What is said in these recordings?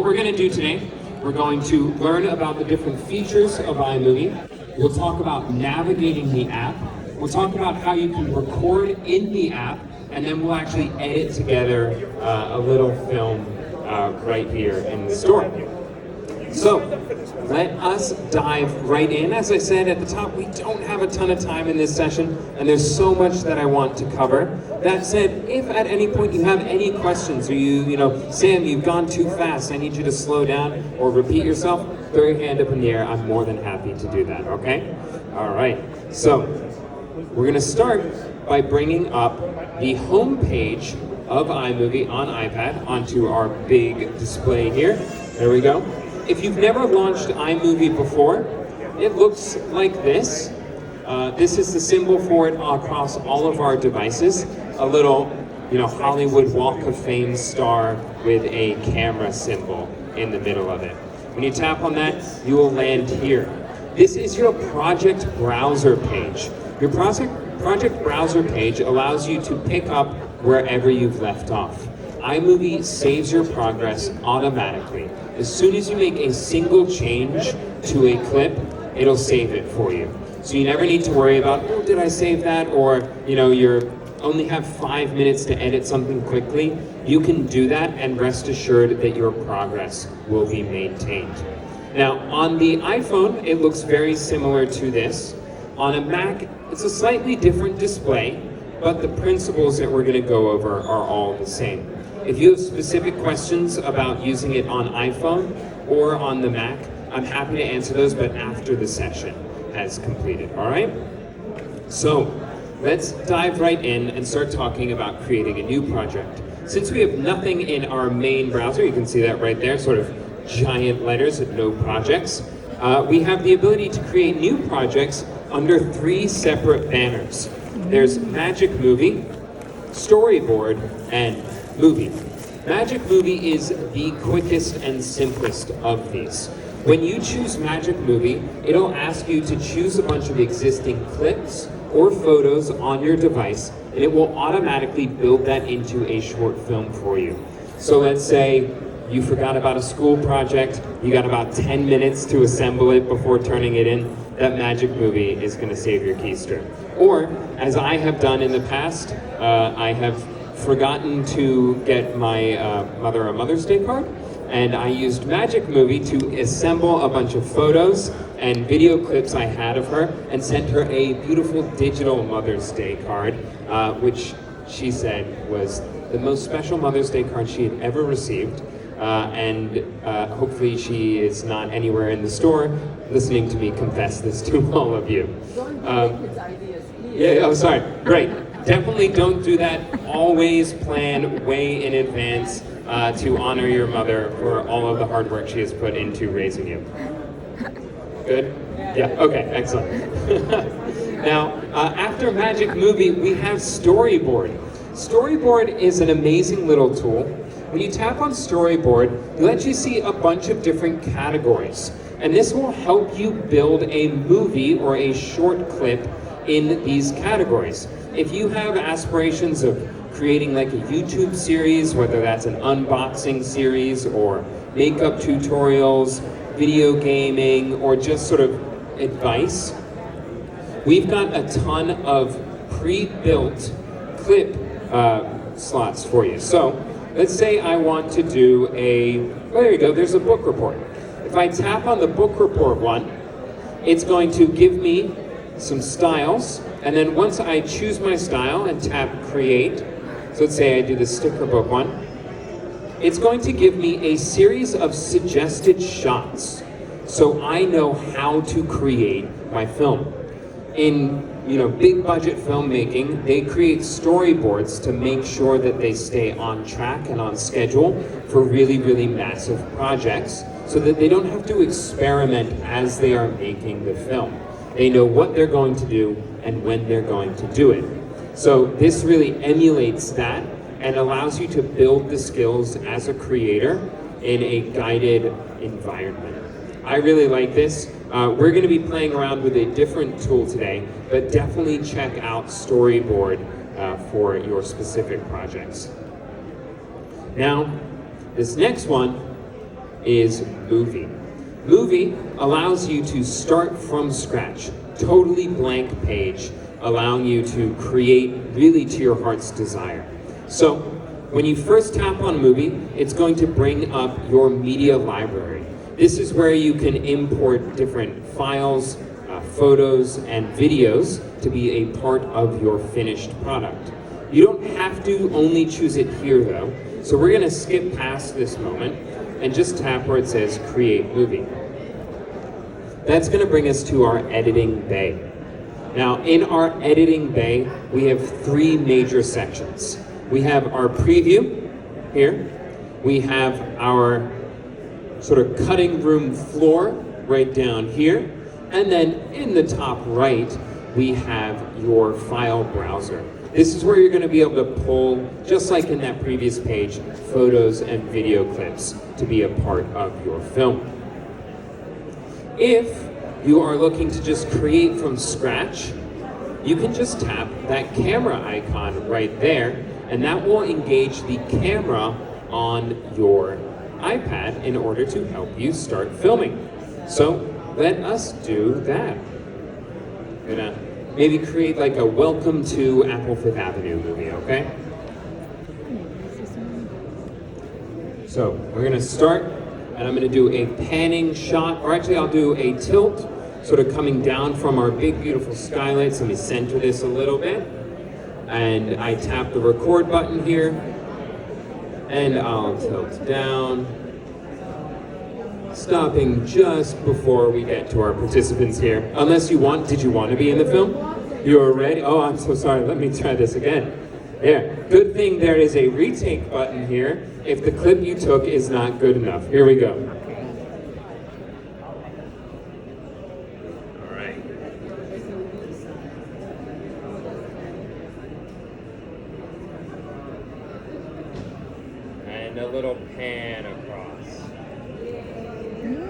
we're going to do today, we're going to learn about the different features of iMovie. We'll talk about navigating the app. We'll talk about how you can record in the app, and then we'll actually edit together a little film right here in the store. So, let us dive right in. As I said at the top, we don't have a ton of time in this session, and there's so much that I want to cover. That said, if at any point you have any questions, or you know, Sam, you've gone too fast, I need you to slow down or repeat yourself, throw your hand up in the air. I'm more than happy to do that, okay? All right, so we're gonna start by bringing up the home page of iMovie on iPad onto our big display here. There we go. If you've never launched iMovie before, it looks like this. This is the symbol for it across all of our devices. A little, you know, Hollywood Walk of Fame star with a camera symbol in the middle of it. When you tap on that, you will land here. This is your project browser page. Your project browser page allows you to pick up wherever you've left off. iMovie saves your progress automatically. As soon as you make a single change to a clip, it'll save it for you. So you never need to worry about, oh, did I save that? Or, you know, you only have 5 minutes to edit something quickly. You can do that and rest assured that your progress will be maintained. Now, on the iPhone, it looks very similar to this. On a Mac, it's a slightly different display, but the principles that we're going to go over are all the same. If you have specific questions about using it on iPhone or on the Mac, I'm happy to answer those, but after the session has completed, all right? So let's dive right in and start talking about creating a new project. Since we have nothing in our main browser, you can see that right there, sort of giant letters with no projects, we have the ability to create new projects under 3 separate banners. There's Magic Movie, Storyboard, and Movie. Magic Movie is the quickest and simplest of these. When you choose Magic Movie, it'll ask you to choose a bunch of existing clips or photos on your device, and it will automatically build that into a short film for you. So let's say you forgot about a school project, you got about 10 minutes to assemble it before turning it in, that Magic Movie is going to save your keystroke. Or, as I have done in the past, I have forgotten to get my mother a Mother's Day card, and I used Magic Movie to assemble a bunch of photos and video clips I had of her and sent her a beautiful digital Mother's Day card, which she said was the most special Mother's Day card she had ever received. And hopefully she is not anywhere in the store listening to me confess this to all of you. Yeah, oh, sorry. Great. Definitely don't do that. Always plan way in advance to honor your mother for all of the hard work she has put into raising you. Good? Yeah, okay, excellent. Now, after Magic Movie, we have Storyboard. Storyboard is an amazing little tool. When you tap on Storyboard, it lets you see a bunch of different categories. And this will help you build a movie or a short clip in these categories. If you have aspirations of creating like a YouTube series, whether that's an unboxing series or makeup tutorials, video gaming, or just sort of advice, we've got a ton of pre-built clip slots for you. So let's say I want to do well, there you go, there's a book report. If I tap on the book report one, it's going to give me some styles, and then once I choose my style and tap create, so let's say I do the sticker book one, it's going to give me a series of suggested shots, so I know how to create my film. In big budget filmmaking, they create storyboards to make sure that they stay on track and on schedule for really, really massive projects so that they don't have to experiment as they are making the film. They know what they're going to do and when they're going to do it. So this really emulates that and allows you to build the skills as a creator in a guided environment. I really like this. We're going to be playing around with a different tool today, but definitely check out Storyboard for your specific projects. Now, this next one is Movie. Movie allows you to start from scratch, totally blank page, allowing you to create really to your heart's desire. So when you first tap on Movie, it's going to bring up your media library. This is where you can import different files, photos, and videos to be a part of your finished product. You don't have to only choose it here though, so we're gonna skip past this moment and just tap where it says Create Movie. That's gonna bring us to our editing bay. Now, in our editing bay, we have three major sections. We have our preview here. We have our sort of cutting room floor right down here. And then in the top right, we have your file browser. This is where you're going to be able to pull, just like in that previous page, photos and video clips to be a part of your film. If you are looking to just create from scratch, you can just tap that camera icon right there, and that will engage the camera on your iPad in order to help you start filming. So let us do that. I'm gonna maybe create like a Welcome to Apple Fifth Avenue movie, okay? So we're gonna start, and I'm gonna do a panning shot, or actually I'll do a tilt, sort of coming down from our big beautiful skylights. Let me center this a little bit. And I tap the record button here, and I'll tilt down, stopping just before we get to our participants here. Unless you want, did you want to be in the film? You are ready? Oh, I'm so sorry, let me try this again. Yeah, good thing there is a retake button here if the clip you took is not good enough. Here we go. All right. And a little pan across.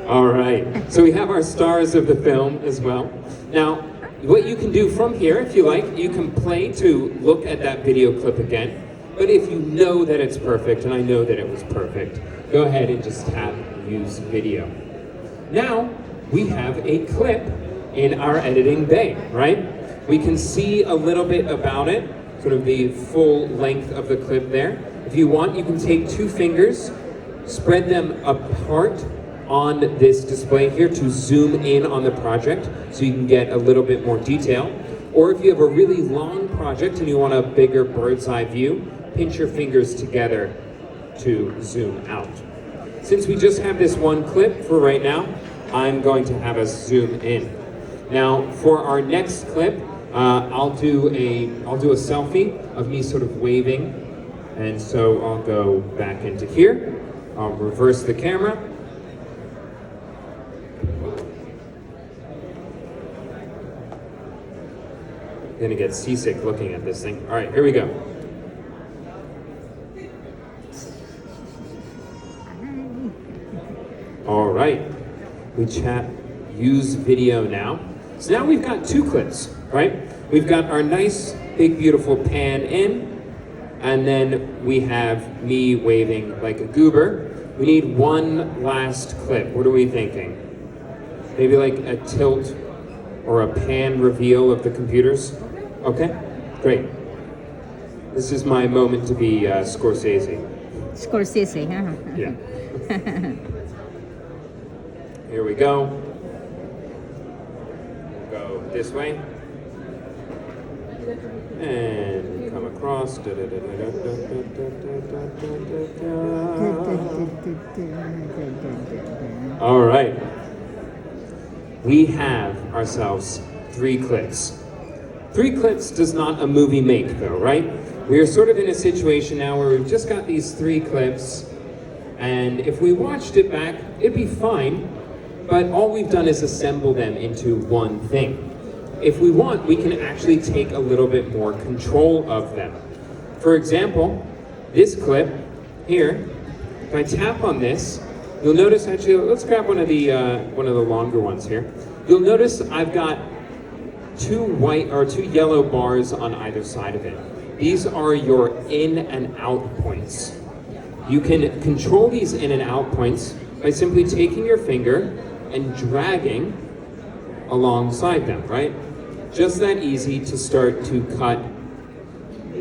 All right, so we have our stars of the film as well. Now, what you can do from here, if you like, you can play to look at that video clip again. But if you know that it's perfect, and I know that it was perfect, go ahead and just tap Use Video. Now, we have a clip in our editing bay, right? We can see a little bit about it, sort of the full length of the clip there. If you want, you can take two fingers, spread them apart on this display here to zoom in on the project so you can get a little bit more detail. Or if you have a really long project and you want a bigger bird's eye view, pinch your fingers together to zoom out. Since we just have this one clip for right now, I'm going to have us zoom in. Now for our next clip, I'll do a selfie of me sort of waving, and so I'll go back into here. I'll reverse the camera. Gonna get seasick looking at this thing. All right, here we go. All right, we chat Use Video now. So now we've got two clips, right? We've got our nice, big, beautiful pan in, and then we have me waving like a goober. We need one last clip. What are we thinking? Maybe like a tilt or a pan reveal of the computers? Okay, great. This is my moment to be Scorsese. Scorsese, huh? Yeah. Here we go. Go this way. And come across. All right. We have ourselves 3 clips. 3 clips does not a movie make though, right? We are sort of in a situation now where we've just got these 3 clips, and if we watched it back, it'd be fine, but all we've done is assemble them into one thing. If we want, we can actually take a little bit more control of them. For example, this clip here, if I tap on this, you'll notice, actually, let's grab one of the longer ones here. You'll notice I've got 2 yellow bars on either side of it. These are your in and out points. You can control these in and out points by simply taking your finger and dragging alongside them, right? Just that easy to start to cut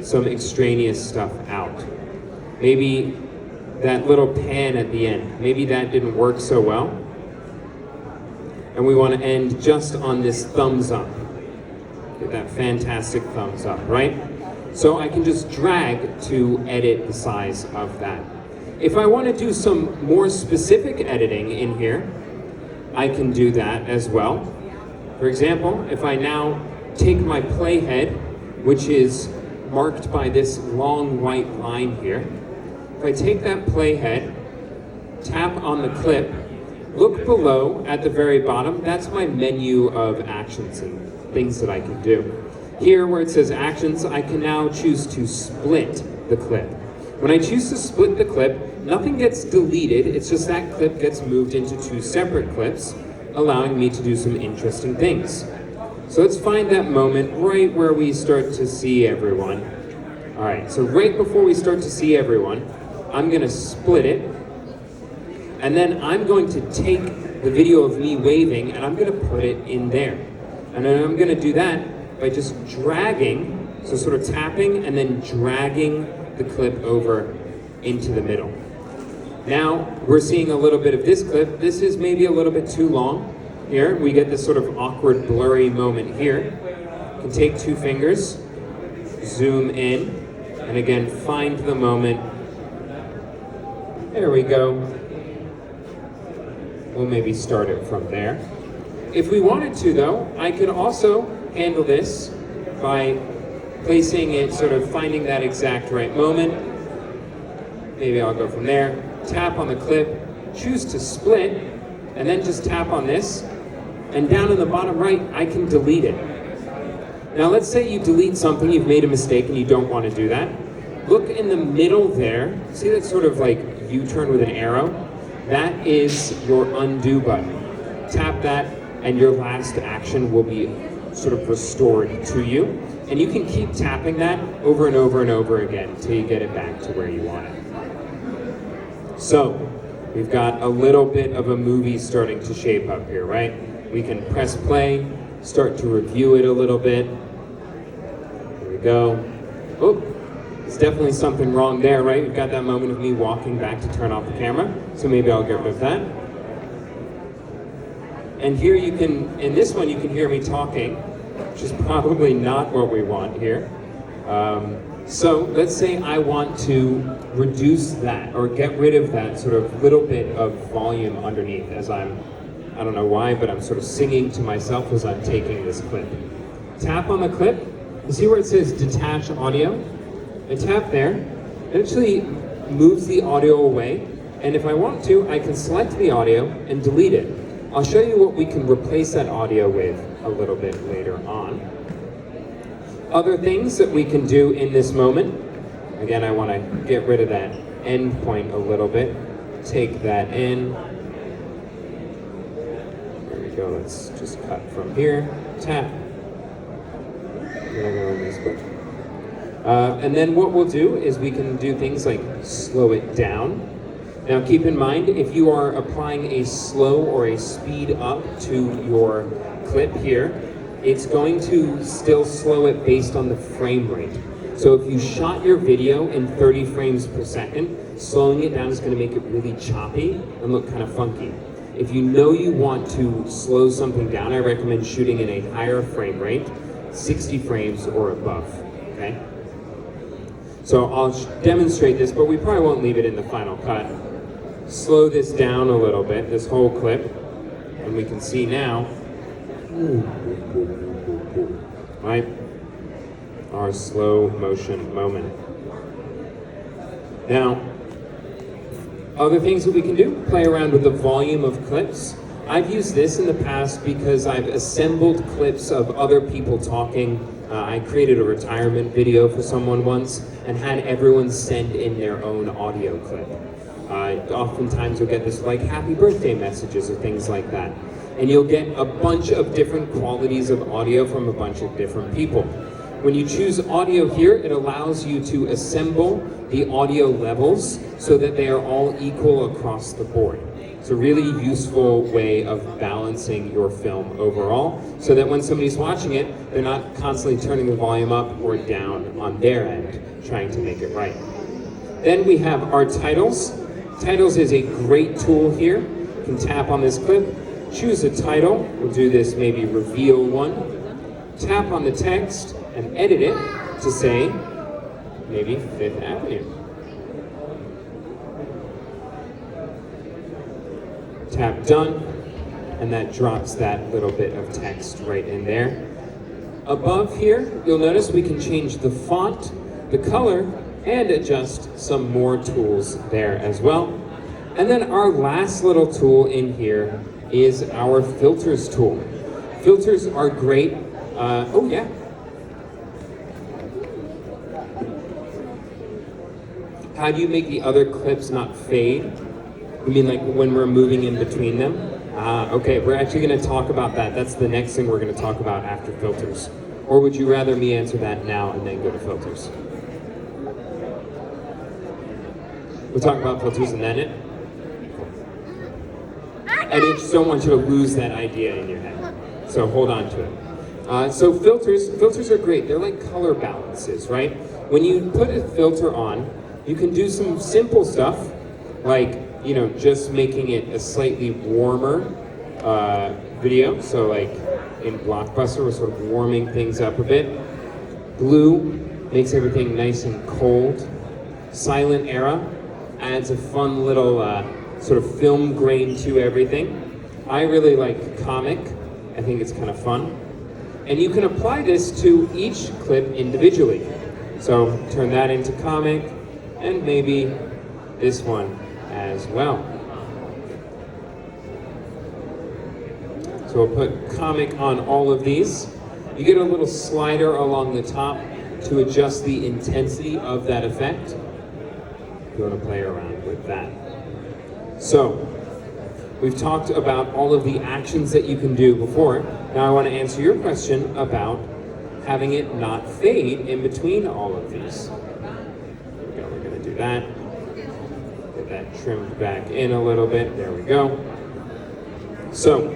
some extraneous stuff out. Maybe that little pan at the end, maybe that didn't work so well. And we want to end just on this thumbs up. Get that fantastic thumbs up, right? So I can just drag to edit the size of that. If I want to do some more specific editing in here, I can do that as well. For example, if I now take my playhead, which is marked by this long white line here, if I take that playhead, tap on the clip, look below at the very bottom, that's my menu of actions and things that I can do. Here where it says actions, I can now choose to split the clip. When I choose to split the clip, nothing gets deleted, it's just that clip gets moved into two separate clips, allowing me to do some interesting things. So let's find that moment right where we start to see everyone. All right, so right before we start to see everyone, I'm gonna split it, and then I'm going to take the video of me waving and I'm gonna put it in there. And then I'm gonna do that by just dragging, so sort of tapping and then dragging the clip over into the middle. Now we're seeing a little bit of this clip. This is maybe a little bit too long. Here we get this sort of awkward blurry moment here. You can take two fingers, zoom in, and again find the moment. There we go. We'll maybe start it from there. If we wanted to though, I could also handle this by placing it, sort of finding that exact right moment. Maybe I'll go from there, tap on the clip, choose to split, and then just tap on this, and down in the bottom right, I can delete it. Now let's say you delete something, you've made a mistake and you don't want to do that. Look in the middle there, see that sort of like U-turn with an arrow? That is your undo button. Tap that and your last action will be sort of restored to you. And you can keep tapping that over and over and over again until you get it back to where you want it. So, we've got a little bit of a movie starting to shape up here, right? We can press play, start to review it a little bit. Here we go. Oh, there's definitely something wrong there, right? We've got that moment of me walking back to turn off the camera, so maybe I'll get rid of that. And here you can, in this one, you can hear me talking, which is probably not what we want here. So let's say I want to reduce that or get rid of that sort of little bit of volume underneath as I don't know why, but I'm sort of singing to myself as I'm taking this clip. Tap on the clip, you see where it says detach audio? I tap there, it actually moves the audio away, and if I want to, I can select the audio and delete it. I'll show you what we can replace that audio with a little bit later on. Other things that we can do in this moment, again, I want to get rid of that end point a little bit, take that in. There we go, let's just cut from here, tap. And then what we'll do is we can do things like slow it down. Now keep in mind, if you are applying a slow or a speed up to your clip here, it's going to still slow it based on the frame rate. So if you shot your video in 30 frames per second, slowing it down is going to make it really choppy and look kind of funky. If you know you want to slow something down, I recommend shooting in a higher frame rate, 60 frames or above, okay? So I'll demonstrate this, but we probably won't leave it in the final cut. Slow this down a little bit, this whole clip, and we can see now, right, our slow motion moment. Now, other things that we can do, play around with the volume of clips. I've used this in the past because I've assembled clips of other people talking. I created a retirement video for someone once and had everyone send in their own audio clip. Oftentimes you'll get this like happy birthday messages or things like that. And you'll get a bunch of different qualities of audio from a bunch of different people. When you choose audio here, it allows you to assemble the audio levels so that they are all equal across the board. It's a really useful way of balancing your film overall, so that when somebody's watching it, they're not constantly turning the volume up or down on their end, trying to make it right. Then we have our titles. Titles is a great tool here. You can tap on this clip, choose a title. We'll do this maybe reveal one. Tap on the text and edit it to say maybe Fifth Avenue. Tap done, and that drops that little bit of text right in there. Above here, you'll notice we can change the font, the color, and adjust some more tools there as well. And then our last little tool in here is our filters tool. Filters are great. Oh yeah. How do you make the other clips not fade? You mean like when we're moving in between them? Okay, we're actually gonna talk about that. That's the next thing we're gonna talk about after filters. Or would you rather me answer that now and then go to filters? We'll talk about filters and then it. I just don't want you to lose that idea in your head. So hold on to it. So filters are great. They're like color balances, right? When you put a filter on, you can do some simple stuff, like, you know, just making it a slightly warmer video. So like in Blockbuster, we're sort of warming things up a bit. Blue makes everything nice and cold. Silent Era adds a fun little sort of film grain to everything. I really like Comic. I think it's kind of fun. And you can apply this to each clip individually. So turn that into Comic, and maybe this one as well. So we'll put Comic on all of these. You get a little slider along the top to adjust the intensity of that effect. If you want to play around with that. So, we've talked about all of the actions that you can do before. Now I want to answer your question about having it not fade in between all of these. There we go, we're going to do that. Get that trimmed back in a little bit. There we go. So,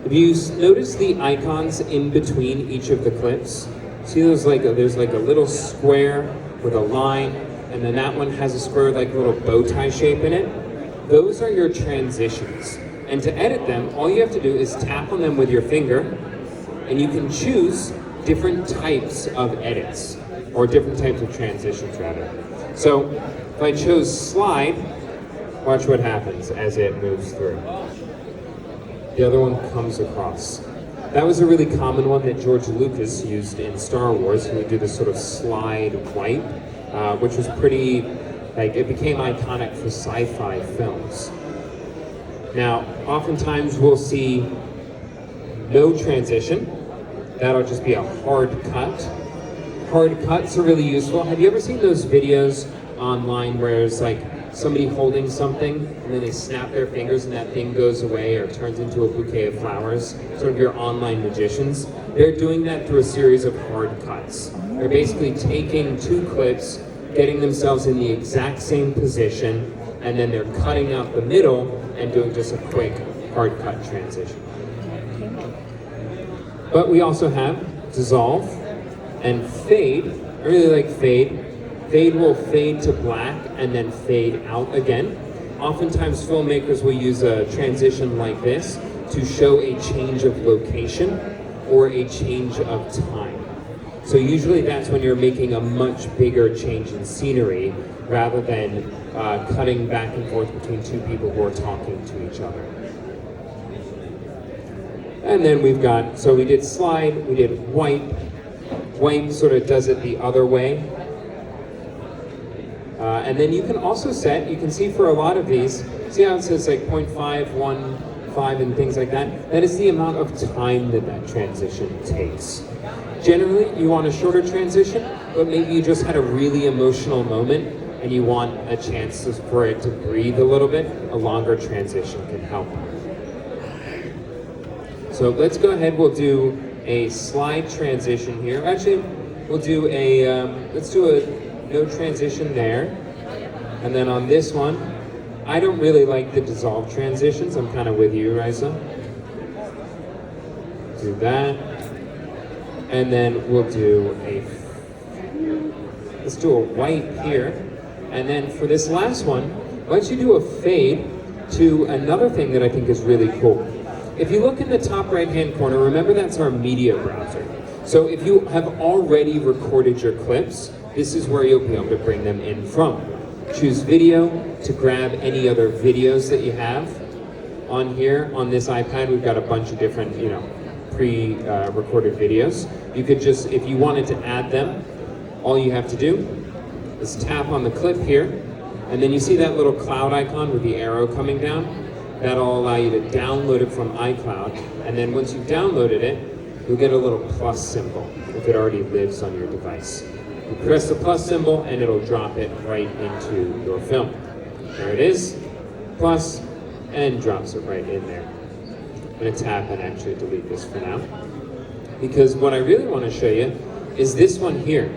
if you notice the icons in between each of the clips, see those there's like a little square with a line, and then that one has a square like a little bow tie shape in it. Those are your transitions. And to edit them, all you have to do is tap on them with your finger, and you can choose different types of edits, or different types of transitions rather. So if I chose slide, watch what happens as it moves through. The other one comes across. That was a really common one that George Lucas used in Star Wars. He would do this sort of slide wipe, which was pretty, like, it became iconic for sci-fi films. Now, oftentimes we'll see no transition. That'll just be a hard cut. Hard cuts are really useful. Have you ever seen those videos online where it's like somebody holding something and then they snap their fingers and that thing goes away or turns into a bouquet of flowers? Sort of your online magicians. They're doing that through a series of hard cuts. They're basically taking two clips, getting themselves in the exact same position, and then they're cutting out the middle and doing just a quick hard cut transition. But we also have dissolve and fade. I really like fade. Fade will fade to black and then fade out again. Oftentimes filmmakers will use a transition like this to show a change of location or a change of time. So usually that's when you're making a much bigger change in scenery rather than cutting back and forth between two people who are talking to each other. And then we've got, so we did slide, we did wipe. Wipe sort of does it the other way. And then you can also set, you can see for a lot of these, see how it says like 0.515 and things like that? That is the amount of time that that transition takes. Generally, you want a shorter transition, but maybe you just had a really emotional moment and you want a chance for it to breathe a little bit. A longer transition can help. So let's go ahead, we'll do a slide transition here. Actually, we'll do a, let's do a no transition there. And then on this one, I don't really like the dissolve transitions. I'm kind of with you, Raisa. Do that. And then we'll do let's do a white here. And then for this last one, why don't you do a fade to another thing that I think is really cool. If you look in the top right-hand corner, remember that's our media browser. So if you have already recorded your clips, this is where you'll be able to bring them in from. Choose video to grab any other videos that you have on here. On this iPad, we've got a bunch of different, pre-recorded videos. You could just, if you wanted to add them, all you have to do is tap on the clip here, and then you see that little cloud icon with the arrow coming down. That'll allow you to download it from iCloud, and then once you've downloaded it, you'll get a little plus symbol if it already lives on your device. You press the plus symbol and it'll drop it right into your film. There it is, plus, and drops it right in there. I'm gonna tap and actually delete this for now, because what I really wanna show you is this one here.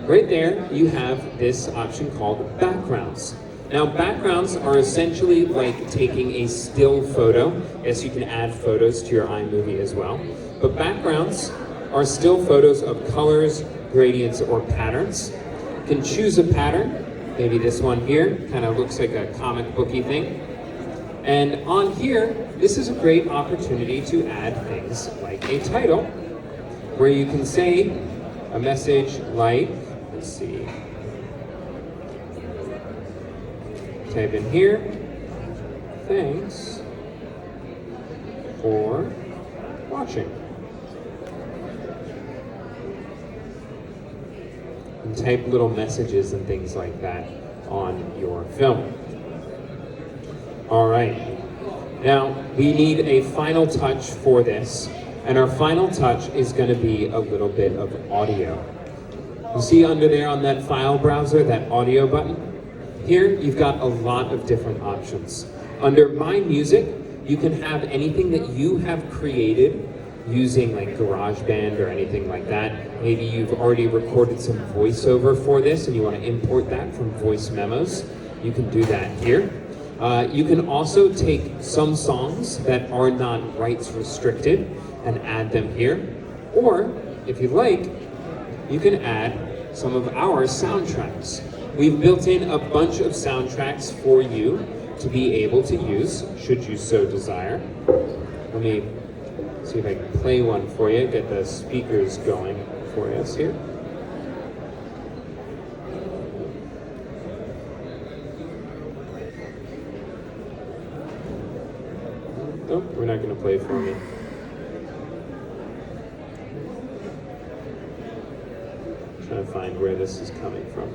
Right there, you have this option called backgrounds. Now, backgrounds are essentially like taking a still photo. Yes, you can add photos to your iMovie as well. But backgrounds are still photos of colors, gradients, or patterns. You can choose a pattern. Maybe this one here, kind of looks like a comic booky thing. And on here, this is a great opportunity to add things like a title, where you can say a message like, let's see, type in here, thanks for watching. And type little messages and things like that on your film. All right, now we need a final touch for this, and our final touch is going to be a little bit of audio. You see under there on that file browser, that audio button? Here, you've got a lot of different options. Under My Music, you can have anything that you have created using like GarageBand or anything like that. Maybe you've already recorded some voiceover for this and you want to import that from Voice Memos. You can do that here. You can also take some songs that are not rights restricted and add them here. Or, if you like, you can add some of our soundtracks. We've built in a bunch of soundtracks for you to be able to use, should you so desire. Let me see if I can play one for you, get the speakers going for us here. Oh, we're not going to play for me. I'm trying to find where this is coming from.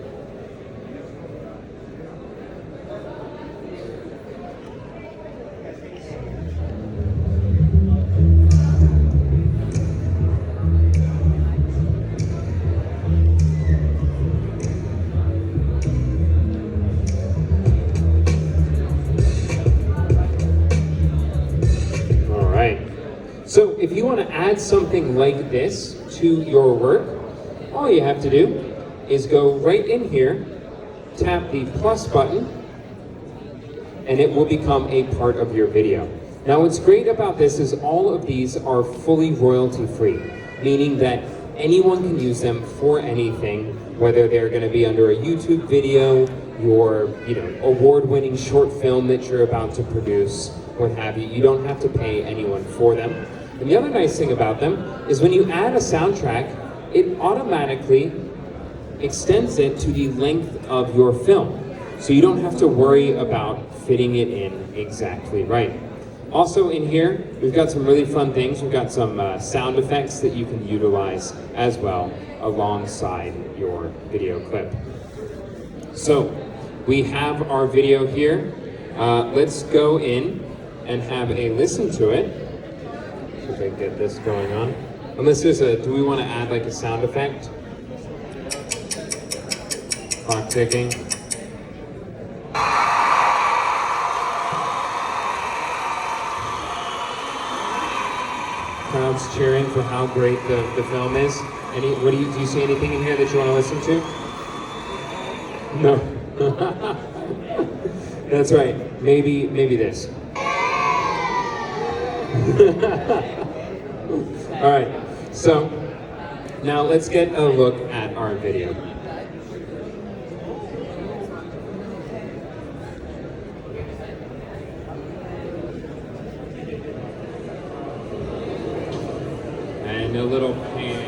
So if you want to add something like this to your work, all you have to do is go right in here, tap the plus button, and it will become a part of your video. Now what's great about this is all of these are fully royalty free, meaning that anyone can use them for anything, whether they're going to be under a YouTube video, your award-winning short film that you're about to produce, what have you. You don't have to pay anyone for them. And the other nice thing about them is when you add a soundtrack, it automatically extends it to the length of your film. So you don't have to worry about fitting it in exactly right. Also in here, we've got some really fun things. We've got some sound effects that you can utilize as well alongside your video clip. So we have our video here. Let's go in and have a listen to it. See if I can get this going on. Unless there's do we want to add like a sound effect? Clock ticking. Crowds cheering for how great the film is. Do you see anything in here that you want to listen to? No. That's right. Maybe this. All right. So now let's get a look at our video. And a little pan.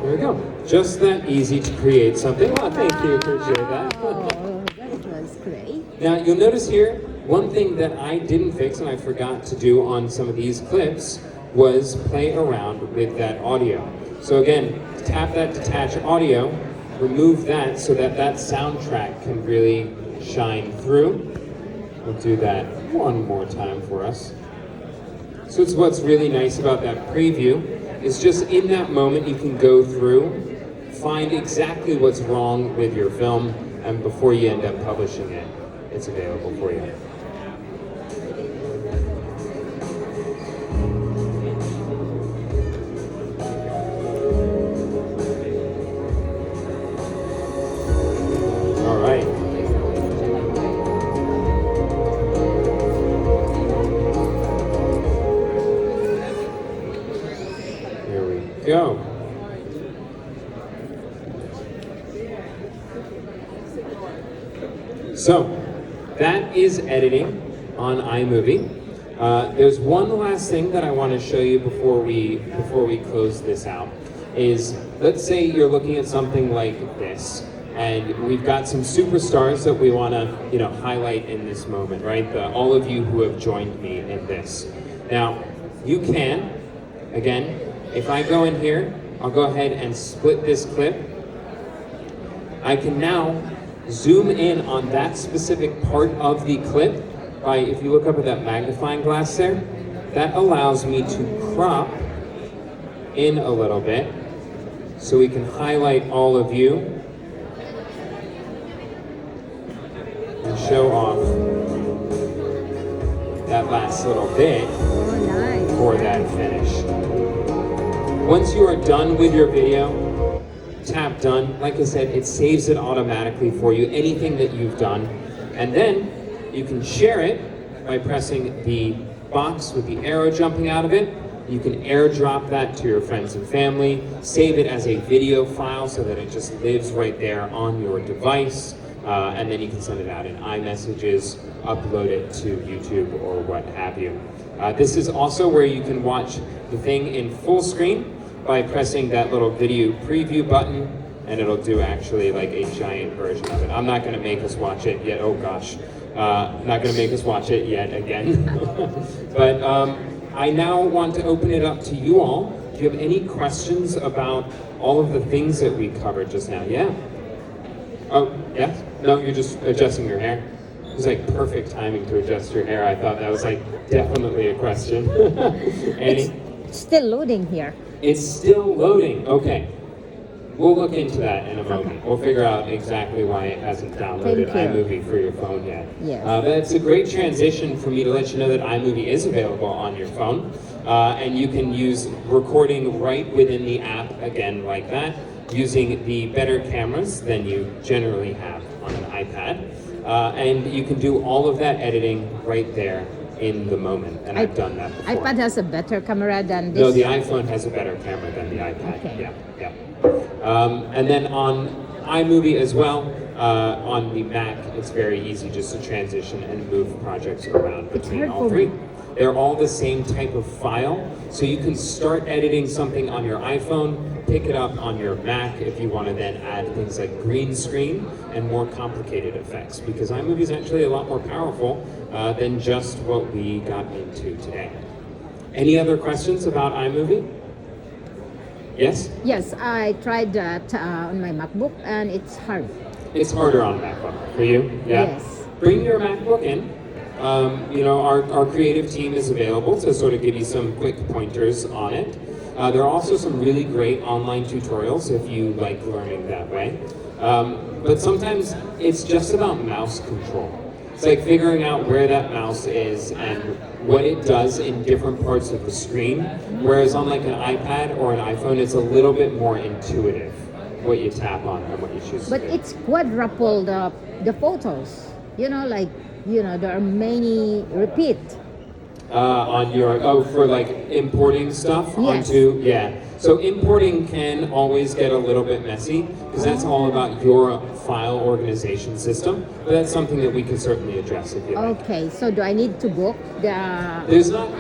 There we go. Just that easy to create something. Oh, thank you. Appreciate that. Oh, that was great. Now, you'll notice here, one thing that I didn't fix and I forgot to do on some of these clips was play around with that audio. So again, tap that detach audio, remove that so that that soundtrack can really shine through. We'll do that one more time for us. So it's what's really nice about that preview is just in that moment you can go through, find exactly what's wrong with your film, and before you end up publishing it, it's available for you. All right. Here we go. So, that is editing on iMovie. There's one last thing that I want to show you before we close this out. Is let's say you're looking at something like this, and we've got some superstars that we want to highlight in this moment, right? All of you who have joined me in this. Now, you can, again, if I go in here, I'll go ahead and split this clip. I can now zoom in on that specific part of the clip by, if you look up at that magnifying glass there, that allows me to crop in a little bit so we can highlight all of you and show off that last little bit Oh, nice. for that finish. Once you are done with your video, tap done. Like I said, it saves it automatically for you, anything that you've done. And then you can share it by pressing the box with the arrow jumping out of it. You can airdrop that to your friends and family, save it as a video file so that it just lives right there on your device, and then you can send it out in iMessages, upload it to YouTube or what have you. This is also where you can watch the thing in full screen by pressing that little video preview button, and it'll do actually like a giant version of it. I'm not gonna make us watch it yet, oh gosh. Not gonna make us watch it yet again. But I now want to open it up to you all. Do you have any questions about all of the things that we covered just now? Yeah? Oh, yes? No, you're just adjusting your hair? It was like perfect timing to adjust your hair. I thought that was like definitely a question. Annie? It's still loading here. It's still loading. Okay. We'll look into that in a moment. We'll figure out exactly why it hasn't downloaded Thank you. iMovie for your phone yet. Yes. But it's a great transition for me to let you know that iMovie is available on your phone. And you can use recording right within the app, again, like that, using the better cameras than you generally have on an iPad. And you can do all of that editing right there in the moment, and I've done that before. iPad has a better camera than this. No, the iPhone has a better camera than the iPad. Okay. Yeah. And then on iMovie as well, on the Mac, it's very easy just to transition and move projects around between hard all for three. me. They're all the same type of file, so you can start editing something on your iPhone, pick it up on your Mac if you want to then add things like green screen and more complicated effects, because iMovie is actually a lot more powerful than just what we got into today. Any other questions about iMovie? Yes? Yes, I tried that on my MacBook and it's hard. It's harder on MacBook for you? Yeah. Yes. Bring your MacBook in. Our creative team is available to sort of give you some quick pointers on it. There are also some really great online tutorials if you like learning that way. But sometimes it's just about mouse control. It's like figuring out where that mouse is and what it does in different parts of the screen. Whereas on like an iPad or an iPhone, it's a little bit more intuitive what you tap on and what you choose But to do. it's quadruple the photos. You know, like, you know, there are many repeat. On your for like importing stuff Yes. onto so importing can always get a little bit messy because that's all about your file organization system, but that's something that we can certainly address if you like. Okay, so do I need to book the... There's not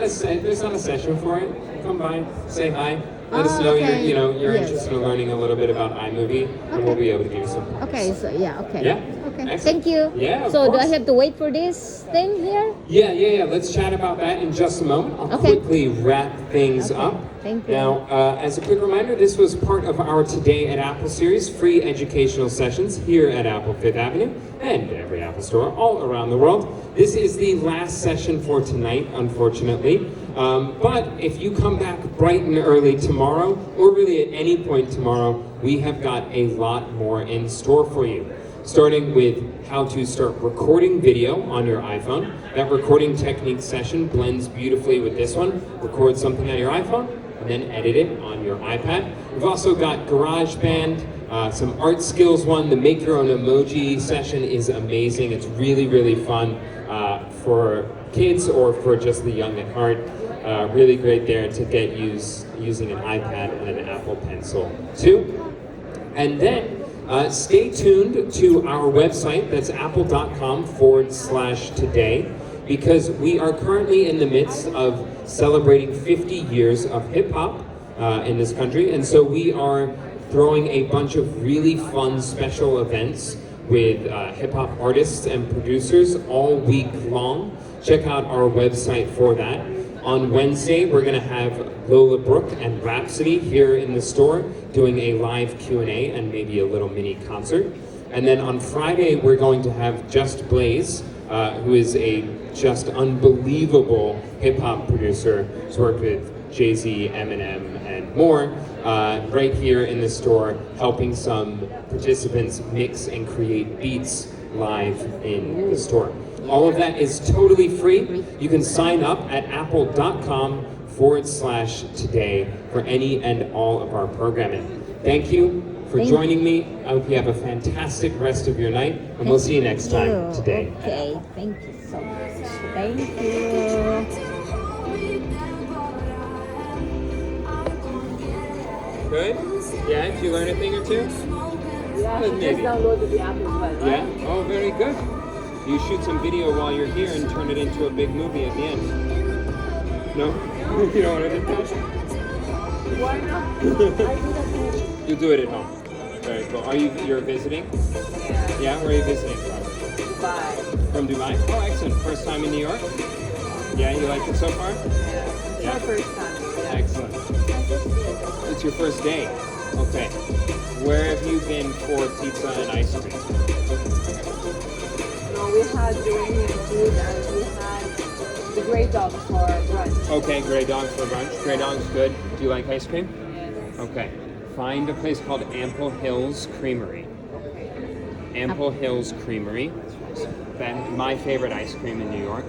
a session for it. Come by, say hi, let us know okay. you're Yes. interested in learning a little bit about iMovie, and we'll Okay. be able to give you some points. Okay, so yeah, okay. Yeah? Okay, Excellent. thank you. Yeah, of So do I course. have to wait for this thing here? Yeah. Let's chat about that in just a moment. I'll Okay. quickly wrap things Okay, up. thank you. Now, as a quick reminder, this was part of our Today at Apple series, free educational sessions here at Apple Fifth Avenue and every Apple store all around the world. This is the last session for tonight, unfortunately. But if you come back bright and early tomorrow, or really at any point tomorrow, we have got a lot more in store for you. Starting with how to start recording video on your iPhone. That recording technique session blends beautifully with this one. Record something on your iPhone and then edit it on your iPad. We've also got GarageBand, some art skills one. The make your own emoji session is amazing. It's really, really fun for kids or for just the young at heart. Really great there to get using an iPad and an Apple Pencil too. And then stay tuned to our website, that's apple.com/today, because we are currently in the midst of celebrating 50 years of hip hop in this country. And so we are throwing a bunch of really fun special events with hip hop artists and producers all week long. Check out our website for that. On Wednesday, we're going to have Lola Brooke and Rhapsody here in the store doing a live Q&A and maybe a little mini concert. And then on Friday, we're going to have Just Blaze, who is a just unbelievable hip-hop producer who's worked with Jay-Z, Eminem, and more, right here in the store, helping some participants mix and create beats live in the store. All of that is totally free. You can sign up at apple.com/today for any and all of our programming. Thank you for joining me. I hope you have a fantastic rest of your night, and we'll see you next time today. Okay, thank you so much. Thank you. Good? Yeah, did you learn a thing or two? Yeah, Maybe. she just downloaded the app as well, right? Yeah? Oh, very good. You shoot some video while you're here and turn it into a big movie at the end. No? You don't want to do that? Why not? I do that too. You do it at home. Very cool. You're visiting? Yeah, where are you visiting from? Bye. From Dubai? Oh, excellent. First time in New York? Yeah, you like it so far? It's my first time. Yeah. Excellent. It's your first day. Okay. Where have you been for pizza and ice cream? No, we had Iranian food and we had the Grey Dog for brunch. Okay, Grey Dog for brunch. Grey Dog's good. Do you like ice cream? Yes. Okay. Find a place called Ample Hills Creamery. Ample Hills Creamery. My favorite ice cream in New York.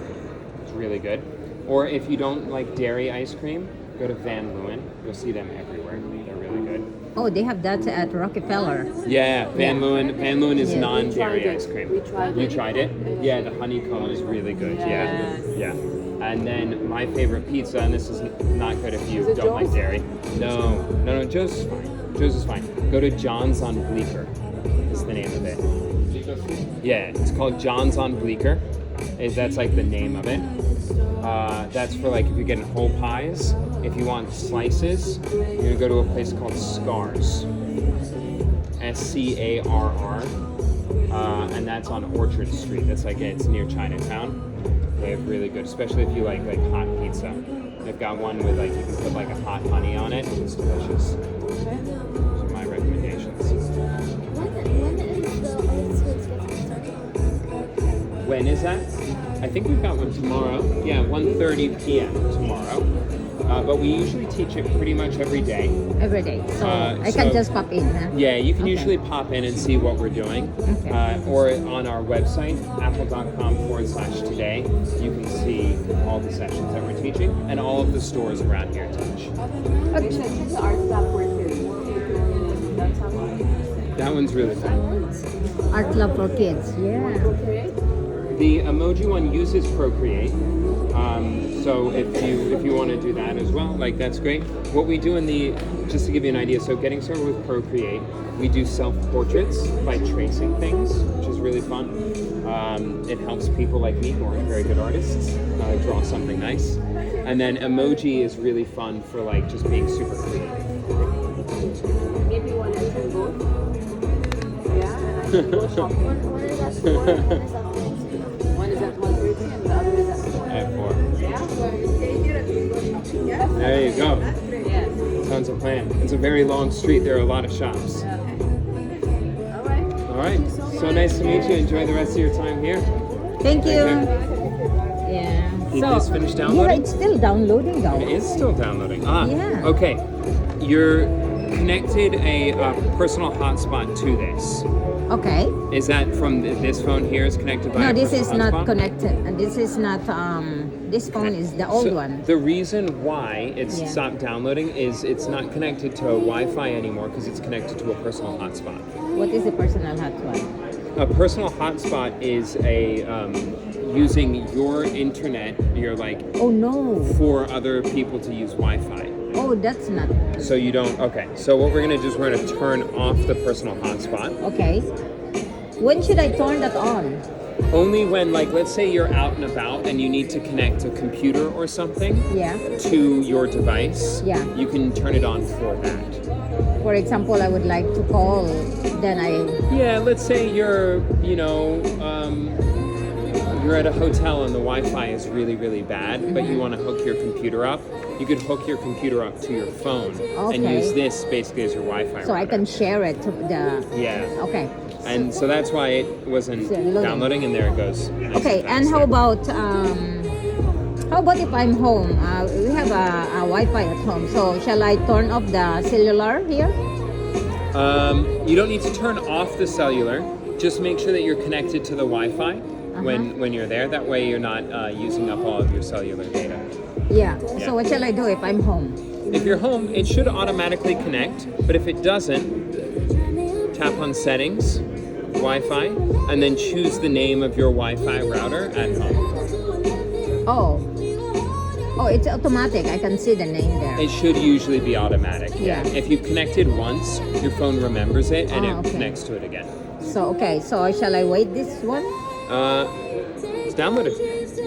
It's really good. Or if you don't like dairy ice cream, go to Van Leeuwen. You'll see them everywhere. They're really good. Oh, they have that at Rockefeller. Yeah, Van Leeuwen. Van Leeuwen is Yeah. non-dairy We tried it. ice cream. We tried You it. tried it? Yeah, the honeycomb is really good. Yes. Yeah. And then my favorite pizza, and this is not good if you Is it don't like Joe's? dairy. No, Joe's is fine. Joe's is fine. Go to John's on Bleecker. Is the name of it. Yeah, it's called John's on Bleecker. That's like the name of it. That's for like if you're getting whole pies. If you want slices, you're gonna go to a place called Scars. SCARR. And that's on Orchard Street. It's near Chinatown. They have really good, especially if you like hot pizza. They've got one with you can put like a hot honey on it. It's delicious. Those are my recommendations. When is that? I think we've got one tomorrow. Yeah, 1:30 p.m. tomorrow. but we usually teach it pretty much every day. Every day. So I can so- just pop in, huh? Yeah, you can Okay. usually pop in and see what we're doing. Okay. Or on our website, apple.com/today, you can see all the sessions that we're teaching and all of the stores around here teach. Okay, so check the art lab for kids. That's how That one's really fun. Art Club for Kids. Yeah. Procreate. The emoji one uses Procreate. So if you want to do that as well, like that's great. What we do just to give you an idea, so getting started with Procreate, we do self-portraits by tracing things, which is really fun. It helps people like me who aren't very good artists draw something nice. And then emoji is really fun for like just being super creative. Maybe one and two both. Yeah, and I should go shopping. One is at 4, one is at 1:30, and the other is at 4. At 4. Yeah. There you go. Yes. Sounds a plan. It's a very long street. There are a lot of shops. All right. All right. So nice to meet you. Enjoy the rest of your time here. Thank you. Okay. Yeah. Did this finish Yeah, downloading? it's still downloading though. It is still downloading. Ah, Yeah. okay. You're connected a personal hotspot to this. Okay. Is that from this phone here is connected by No, a this personal is not hotspot? connected. And this is not this phone is the old So one. The reason why it's Yeah. stopped downloading is it's not connected to a Wi-Fi anymore because it's connected to a personal hotspot. What is the personal hotspot? A personal hotspot is a using your internet, your like Oh no. for other people to use Wi-Fi. Oh, that's not. So you don't. Okay. So what we're gonna do is we're gonna turn off the personal hotspot. Okay. When should I turn that on? Only when, like, let's say you're out and about and you need to connect a computer or something Yeah. to your device. Yeah. You can turn it on for that. For example, I would like to call. Then I. Yeah. Let's say you're, you're at a hotel and the Wi-Fi is really, really bad, but you want to hook your computer up. You could hook your computer up to your phone and Okay. use this basically as your Wi-Fi. So I router. can share it to the. Yeah. Okay. And so that's why it wasn't So loading. downloading, and there it goes. Nice Okay. nice And how there. about if I'm home? We have a Wi-Fi at home. So shall I turn off the cellular here? You don't need to turn off the cellular. Just make sure that you're connected to the Wi-Fi when you're there. That way you're not using up all of your cellular data. Yeah. Yeah. So what shall I do if I'm home? If you're home, it should automatically connect. But if it doesn't, tap on Settings, Wi-Fi, and then choose the name of your Wi-Fi router at home. Oh. Oh, it's automatic. I can see the name there. It should usually be automatic. Yeah. If you've connected once, your phone remembers it and it okay. connects to it again. So okay. So shall I wait this one? It's downloaded.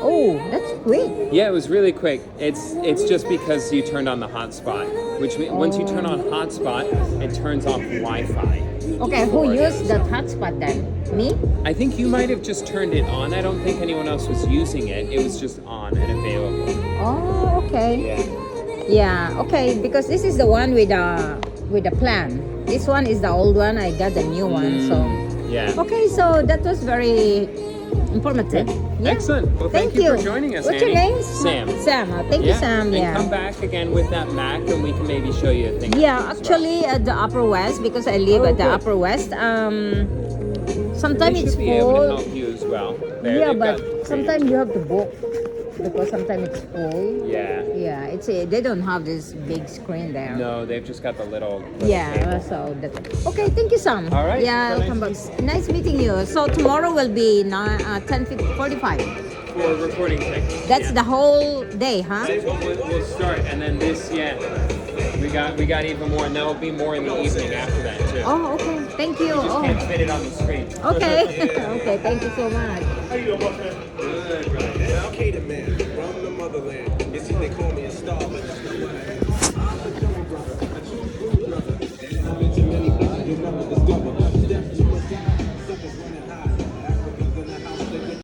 Oh, that's quick. Yeah, it was really quick. It's just because you turned on the hotspot, which means once you turn on hotspot, it turns off Wi-Fi. Okay. Who used that hotspot then? Me? I think you might have just turned it on. I don't think anyone else was using it. It was just on and available. Oh, okay. Yeah. Yeah, okay, because this is the one with the plan. This one is the old one. I got the new one. So Yeah. okay, so that was very informative. Yeah. Excellent. Well, thank you for joining us, What's Annie. your name? Sam. Sam. Thank you, Sam. And Yeah. come back again with that Mac, and we can maybe show you a thing. Yeah, as well. actually at the Upper West because I live Oh, at the good. Upper West. They Sometimes should it's be able to full. help you as well. There, Yeah, they've but got- sometimes you have to book because sometimes it's full. Yeah. Yeah, they don't have this big screen there. No, they've just got the little. Yeah, table. so that. Okay, thank you, Sam. All right, Yeah, well, I'll come back. nice Nice meeting you. So tomorrow will be 10:45. For recording techniques. That's yeah. the whole day, huh? That's what we'll start, and then this, we got even more, and there'll be more in the evening after that too. Oh, okay. Thank you. We just Oh, can't fit it on the screen. okay. Okay, thank you so much. Good, right. Al Qaeda man from the motherland. You see, they call me a star, but that's not what I am.